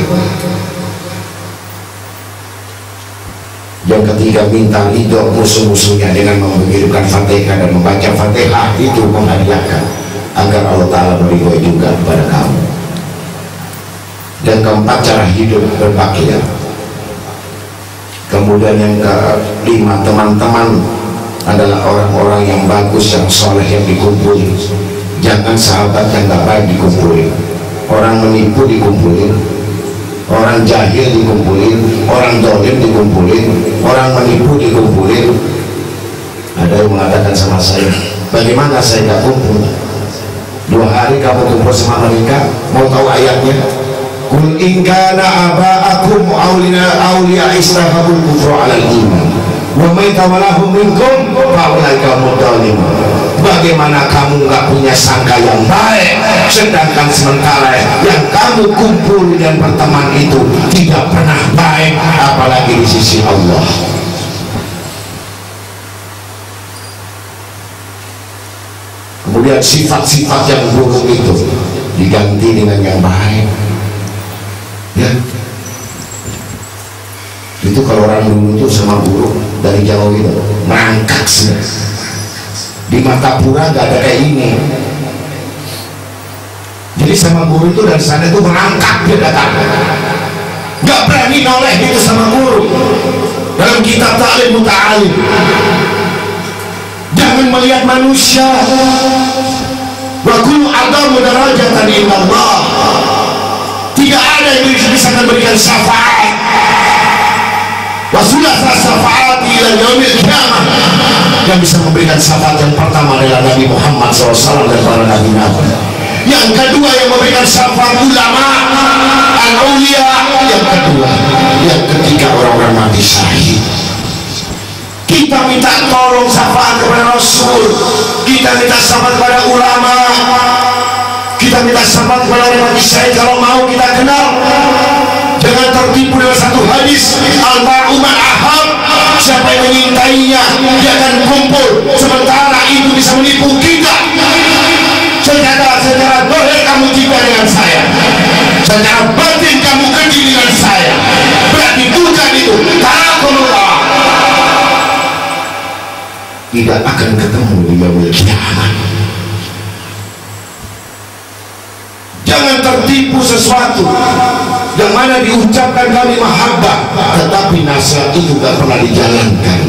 Yang ketiga, minta ridho musuh-musuhnya dengan menghidupkan Fatihah dan membaca Fatihah. Itu menghadiahkan agar Allah Ta'ala meridhoi juga kepada kamu. Dan keempat, cara hidup berpakaian. Kemudian yang kelima, teman-teman adalah orang-orang yang bagus, yang soleh, yang dikumpuli. Jangan sahabat yang gak baik dikumpulin, orang menipu dikumpulin, orang jahil dikumpulin, orang dolim dikumpulin, orang menipu dikumpulin. Ada yang mengatakan sama saya, bagaimana saya gak kumpul? 2 hari kamu kumpul sama mereka, mau tahu ayatnya? Kul in kana aba'akum awliya istahabul kufru 'alal iman wa may tawallahum minkum fa ulaika mudzalim. Bagaimana kamu nggak punya sangka yang baik, sedangkan sementara yang kamu kumpul dan berteman itu tidak pernah baik, apalagi di sisi Allah. Kemudian sifat-sifat yang buruk itu diganti dengan yang baik. Ya, itu kalau orang dulu itu sama buruk dari jauh itu merangkak sih. Di Martapura gak ada kayak ini. Jadi sama guru itu dari sana itu merangkak dia datang, gak berani noleh itu sama guru. Dalam kitab ta'lim muta'alim, jangan melihat manusia. Wa kullu a'dhamu darajatan indallah. Tidak ada yang bisa memberikan syafaat. Rasulullah syafaat ila yaumil qiyamah. Yang bisa memberikan syafaat yang pertama adalah Nabi Muhammad SAW dan para nabi-nabi. Yang kedua yang memberikan syafaat ulama al-auliya. Yang kedua, yang ketiga orang-orang mati syahid. Kita minta tolong syafaat kepada Rasul, kita minta syafaat kepada ulama, kita minta syafaat kepada orang mati syahid kalau mau kita kenal. Jangan tertipu dengan satu hadis, al-mar'uman ahab, siapa yang menyintainya dia akan kumpul, sementara itu bisa menipu kita. Secara dohir kamu cinta dengan saya, secara batin kamu keji dengan saya, berarti bukan itu tarakulullah. Tidak akan ketemu di yaumil qiyamah. Jangan tertipu sesuatu yang mana diucapkan kami mahabbah, tetapi nasihat itu tidak pernah dijalankan.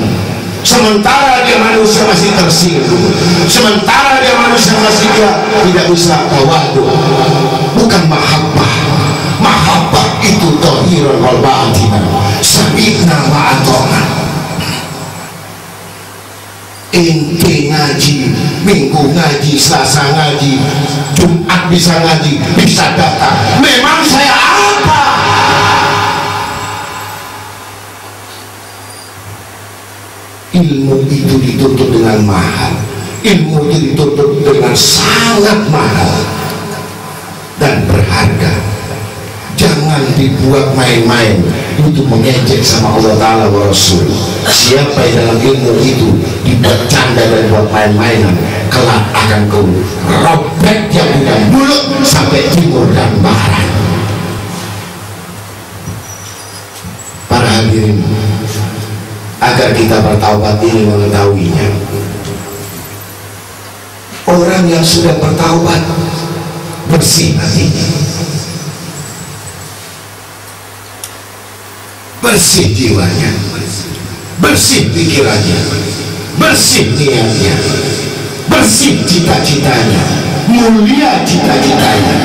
Sementara dia manusia masih tersinggung, sementara dia manusia masih tidak bisa tawadu. Bukan mahabbah. Mahabbah itu dhahirun wal batinan, sami'na wa ata'na. Ente ngaji, Minggu ngaji, Selasa ngaji, Jumat bisa ngaji, bisa datang. Memang saya apa? Ilmu itu dituntut dengan mahal, ilmu itu dituntut dengan sangat mahal dan berharga. Jangan dibuat main-main, itu mengejek sama Allah Ta'ala wa Rasul. Siapa yang dalam ilmu itu dibuat canda dan buat main-mainan, kelak akan kau robek yang punya mulut sampai timur dan barat. Para hadirin, agar kita bertaubat ini mengetahuinya. Orang yang sudah bertaubat bersih hatinya, bersih jiwanya, bersih pikirannya, bersih niatnya, bersih cita-citanya, mulia cita-citanya,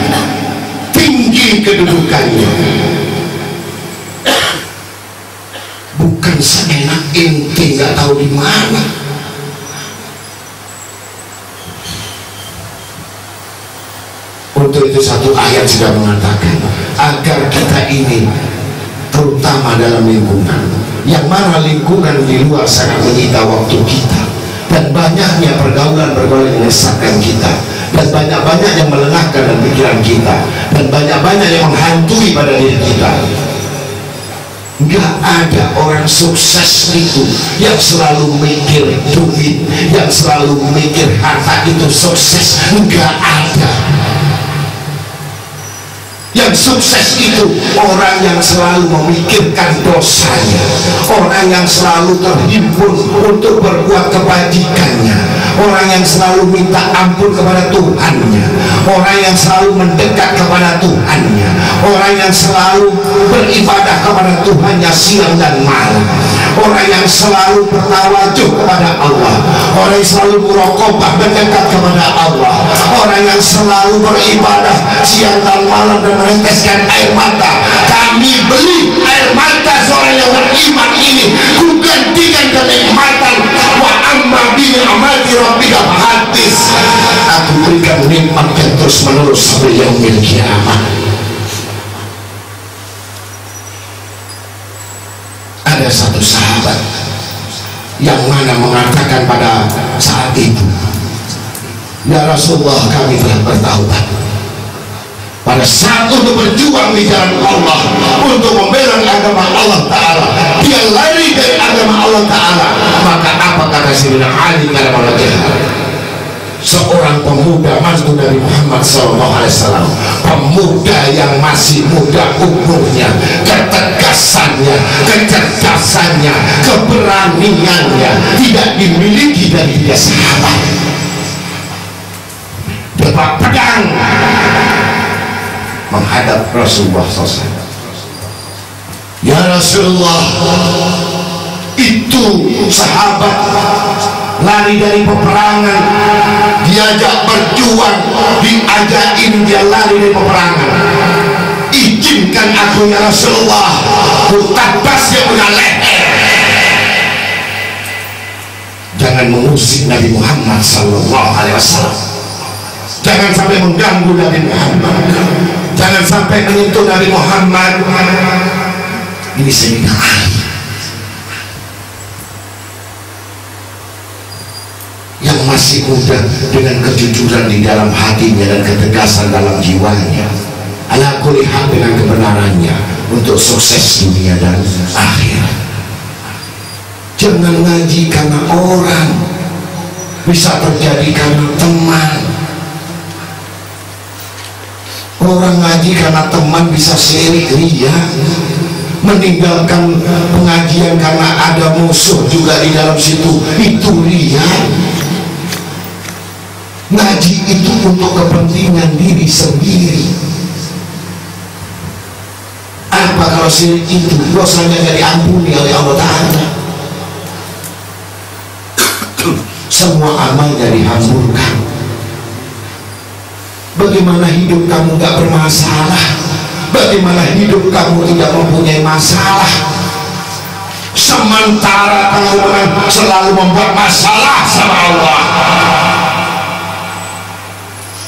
tinggi kedudukannya. Bukan seenak ente nggak tahu di mana. Untuk itu satu ayat sudah mengatakan agar kita ini, terutama dalam lingkungan, yang mana lingkungan di luar sangat menyita waktu kita, dan banyaknya pergaulan-pergaulan yang menyesatkan kita, dan banyak-banyak yang melelahkan dan pikiran kita, dan banyak-banyak yang menghantui pada diri kita. Nggak ada orang sukses itu yang selalu mikir duit, yang selalu mikir harta itu sukses. Nggak ada. Yang sukses itu orang yang selalu memikirkan dosanya, orang yang selalu terhimpun untuk berbuat kebajikannya, orang yang selalu minta ampun kepada Tuhannya, orang yang selalu mendekat kepada Tuhannya, orang yang selalu beribadah kepada Tuhannya siang dan malam, orang yang selalu bertawajuh kepada Allah, orang yang selalu muraqabah mendekat kepada Allah, orang yang selalu beribadah siang dan malam dan meneteskan air mata. Kami beli air mata seorang yang beriman ini, ku gantikan kenikmatan. Wa amma bi ni'mati rabbika fahaddits. Aku berikan nikmat yang terus menerus sampai yaumil kiamat. Ada satu sahabat yang mana mengatakan pada saat itu, ya Rasulullah, kami telah bertaubat. Pada saat untuk berjuang di jalan Allah, untuk membela agama Allah Ta'ala, dia lari dari agama Allah Ta'ala. Maka apa kata Sayyidina Ali karamullah wajhah? Seorang pemuda mantu dari Muhammad SAW, pemuda yang masih muda umurnya, ketegasannya, kecerdasannya, keberaniannya tidak dimiliki dari dia sahabat. Dia bawa pedang menghadap Rasulullah SAW. Ya Rasulullah, itu sahabat lari dari peperangan, diajak berjuang, diajakin dia lari dari peperangan. Izinkan aku ya Rasulullah, ku tabas dia punya leher. Jangan mengusik Nabi Muhammad SAW. Jangan sampai mengganggu Nabi Muhammad. Jangan sampai menyentuh Nabi Muhammad. Ini Sayyidina Ali yang masih muda, dengan kejujuran di dalam hatinya dan ketegasan dalam jiwanya, ala kulli hal dengan kebenarannya untuk sukses dunia dan akhirat. Jangan ngaji karena orang, bisa terjadi karena teman. Orang ngaji karena teman bisa syirik ria, meninggalkan pengajian karena ada musuh juga di dalam situ, itu ria. Ngaji itu untuk kepentingan diri sendiri. Apa kalau syirik itu dosanya tidak diampuni oleh Allah Ta'ala? Semua amalnya dihamburkan. Bagaimana hidup kamu gak bermasalah? Bagaimana hidup kamu tidak mempunyai masalah? Sementara kamu selalu membuat masalah sama Allah,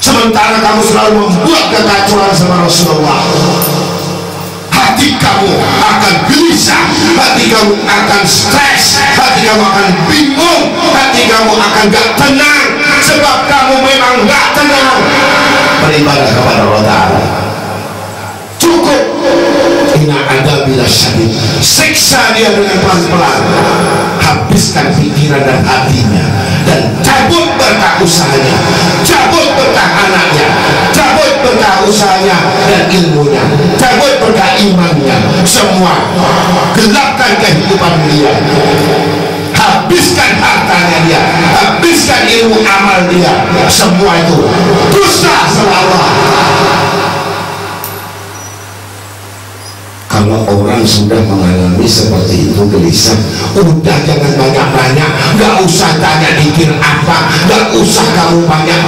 sementara kamu selalu membuat kekacauan sama Rasulullah, hati kamu akan gelisah, hati kamu akan stres, hati kamu akan bingung, hati kamu akan gak tenang. Sebab kamu memang gak tenang beribadah kepada Allah Ta'ala. Cukup. Inna adabillah syadid, siksa dia dengan pelan-pelan. Habiskan pikiran dan hatinya, dan cabut berkah usahanya, cabut berkah anaknya, cabut berkah usahanya dan ilmunya, cabut berkah imannya. Semua gelapkan kehidupan dia, habiskan hartanya dia, habiskan ilmu amal dia. Semua itu dusta sama Allah. Kalau orang sudah mengalami seperti itu gelisah, udah jangan banyak-banyak, gak usah tanya dikir apa, gak usah kamu banyak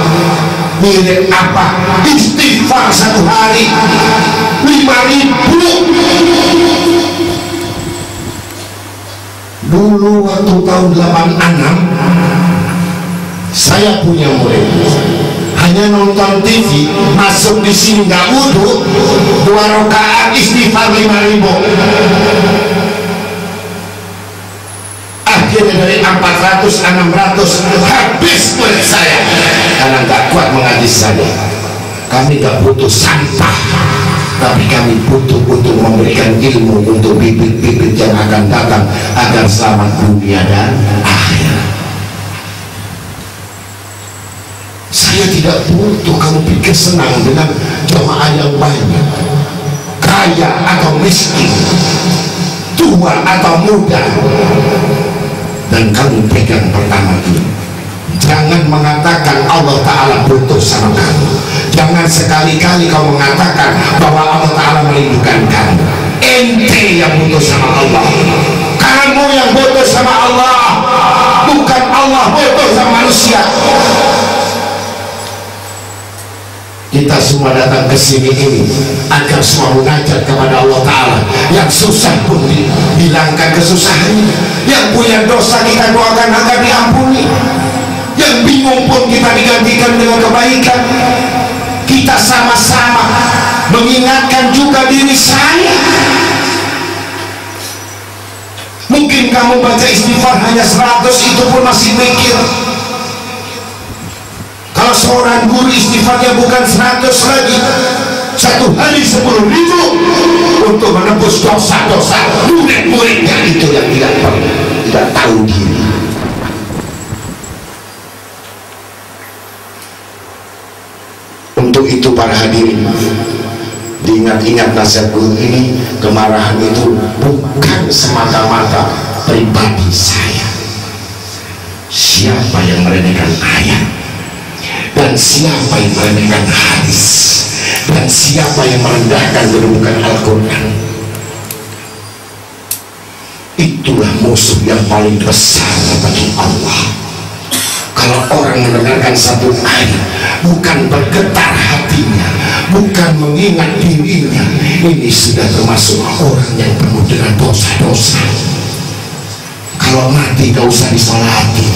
mirip apa. Istighfar satu hari 5.000. Dulu waktu tahun 86 saya punya murid, hanya nonton TV, masuk di sini nggak wudhu, 2 rakaat istighfar 5.000. Akhirnya dari 400 600 habis murid saya karena nggak kuat mengaji saya. Kami nggak butuh sampah, tapi kami butuh untuk memberikan ilmu untuk bibit-bibit yang akan datang agar selamat dunia dan akhirat. Saya tidak butuh kamu pikir senang dengan jamaah yang banyak, kaya atau miskin, tua atau muda. Dan kamu pegang pertama ini, jangan mengatakan Allah Ta'ala butuh sama kamu. Jangan sekali-kali kau mengatakan bahwa Allah Ta'ala merindukan kamu. Ente yang butuh sama Allah, kamu yang Kita semua datang ke sini ini agar semua mengajar kepada Allah Ta'ala. Yang susah pun dihilangkan kesusahannya, yang punya dosa kita doakan agar diampuni, yang bingung pun kita digantikan dengan kebaikan. Kita sama-sama mengingatkan juga diri saya. Mungkin kamu baca istighfar hanya 100, itu pun masih mikir. Kalau seorang guru istighfarnya bukan 100 lagi, 1 hari 10.000 untuk menebus dosa-dosa murid-muridnya itu yang tidak tahu diri. Untuk itu para hadirin, diingat-ingat nasihat guru ini, kemarahan itu bukan semata-mata pribadi saya. Siapa yang meremehkan ayat, dan siapa yang meremehkan hadis, dan siapa yang merendahkan kedudukan Al-Quran, itulah musuh yang paling besar bagi Allah. Kalau orang mendengarkan satu ayat bukan bergetar hatinya, bukan mengingat dirinya, ini sudah termasuk orang yang penuh dengan dosa-dosa. Kalau mati gak usah disolati.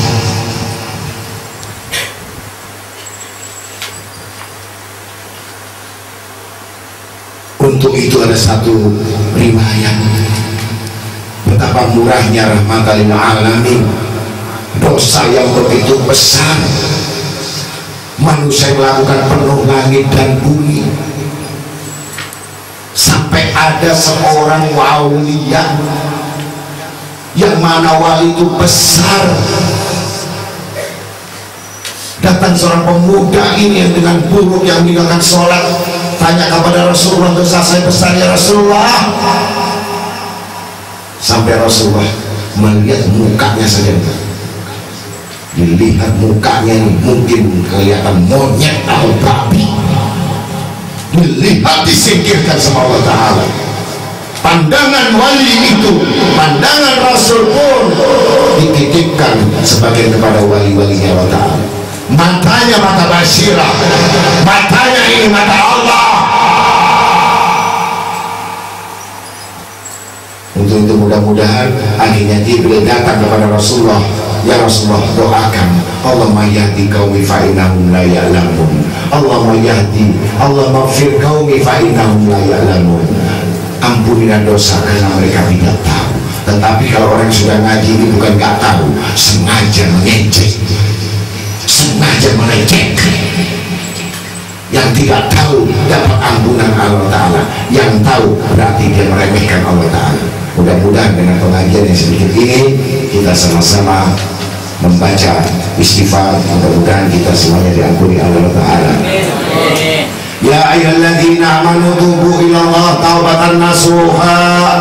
Untuk itu ada satu riwayat betapa murahnya rahmatan lil alamin. Dosa yang begitu besar, manusia melakukan penuh langit dan bumi, sampai ada seorang waliya, yang mana wali itu besar. Datang seorang pemuda ini yang dengan buruk, yang meninggalkan sholat, tanya kepada Rasulullah, dosa saya besar ya Rasulullah. Sampai Rasulullah melihat mukanya saja, dilihat mukanya ini mungkin kelihatan monyet atau babi, dilihat disingkirkan sama Allah Ta'ala. Pandangan wali itu, pandangan Rasul pun dititipkan sebagian kepada wali-walinya Allah Ta'ala. Matanya mata basirah, matanya ini mata Allah. Untuk itu mudah-mudahan akhirnya Jibril datang kepada Rasulullah, ya Rasulullah, doakan Allahumma yahdi qaumi fa innahum la ya'lamun. Allahumma yahdi, Allahumma fir qaumi fa innahum la ya'lamun. Ampunilah dosa karena mereka tidak tahu. Tetapi kalau orang sudah ngaji ini bukan gak tahu, sengaja mengejek, sengaja melecehkan. Yang tidak tahu dapat ampunan Allah Ta'ala, yang tahu berarti dia meremehkan Allah Ta'ala. Mudah-mudahan dengan pengajian yang sedikit ini kita sama-sama membaca istighfar, mudah-mudahan kita semuanya diampuni Allah Ta'ala. Ya ayyuhalladzina amanu tubu ilallah taubatan nasuha,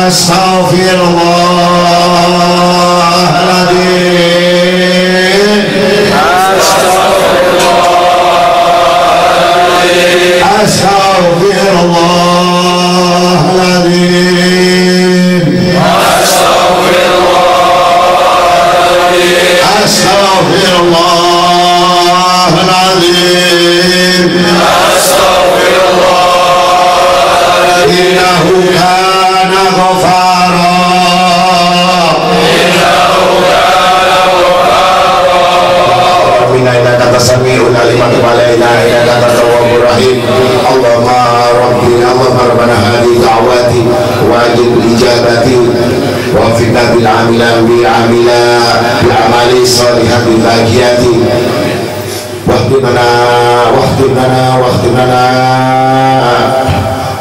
astaghfirullahaladzim, astaghfirullahaladzim, astaghfirullahaladzim, innahu kana ghafara, innaka tasmi'ul alim wa innaka tawwabur rahim. Allahumma rabbi, Allahumma rabbana hadhihi da'wati wa ajib ijabati wa fitna bil amila bi amali salihat bil baqiyati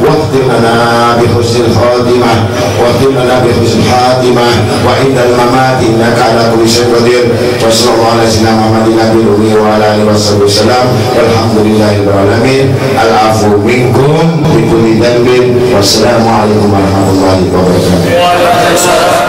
واختم لنا بحسن الخاتمة، واختم لنا بحسن الخاتمة وعند الممات إنك على كل شيء قدير. وصلى الله على سيدنا محمد النبي الأمي وعلى آله وصحبه وسلم. والحمد لله رب العالمين. العفو منكم بكل ذنب. والسلام عليكم ورحمة الله وبركاته.